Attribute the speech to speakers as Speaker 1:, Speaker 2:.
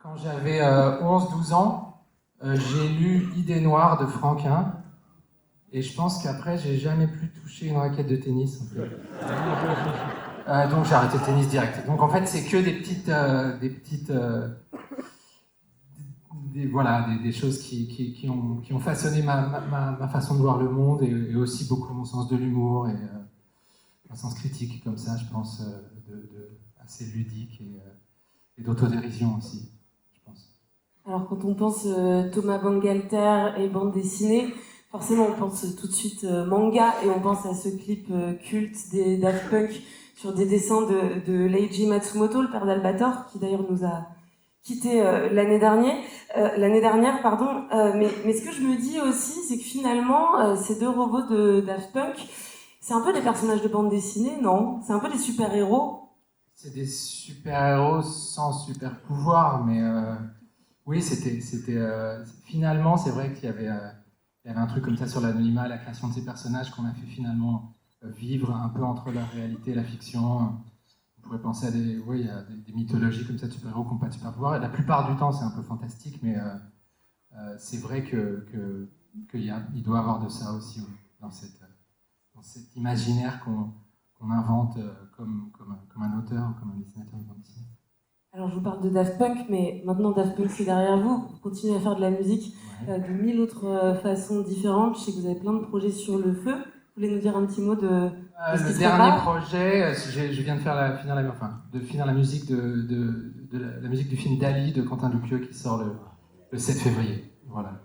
Speaker 1: Quand j'avais 11-12 ans, j'ai lu Idées noires de Franquin. Et je pense qu'après, j'ai jamais plus touché une raquette de tennis. En fait. Donc j'ai arrêté le tennis direct. Donc en fait, c'est que des choses qui ont façonné ma façon de voir le monde et aussi beaucoup mon sens de l'humour et un sens critique comme ça, je pense, assez ludique et d'autodérision aussi, je pense.
Speaker 2: Alors quand on pense Thomas Bangalter et bande dessinée, forcément on pense tout de suite manga et on pense à ce clip culte des Daft Punk sur des dessins de Leiji Matsumoto, le père d'Albator, qui d'ailleurs nous a quitté l'année dernière, pardon. Mais ce que je me dis aussi, c'est que finalement ces deux robots de Daft Punk, c'est un peu des personnages de bande dessinée, non? C'est un peu des super-héros.
Speaker 1: C'est des super-héros sans super-pouvoir, mais oui, finalement, c'est vrai il y avait un truc comme ça sur l'anonymat, la création de ces personnages qu'on a fait finalement vivre un peu entre la réalité et la fiction. On pourrait penser à il y a des mythologies comme ça de super-héros qui n'ont pas de super-pouvoir. Et la plupart du temps, c'est un peu fantastique, mais c'est vrai qu'il doit y avoir de ça aussi, oui, dans cet imaginaire qu'on invente comme un auteur ou comme un dessinateur de bande dessinée.
Speaker 2: Alors je vous parle de Daft Punk, mais maintenant Daft Punk c'est derrière vous. Vous continuez à faire de la musique de mille autres façons différentes. Je sais que vous avez plein de projets sur le feu. Vous voulez nous dire un petit mot de ce qui
Speaker 1: Le
Speaker 2: se
Speaker 1: dernier
Speaker 2: prépare?
Speaker 1: projet, je viens de finir la musique la musique du film Dali de Quentin Dupieux qui sort le 7 février. Voilà.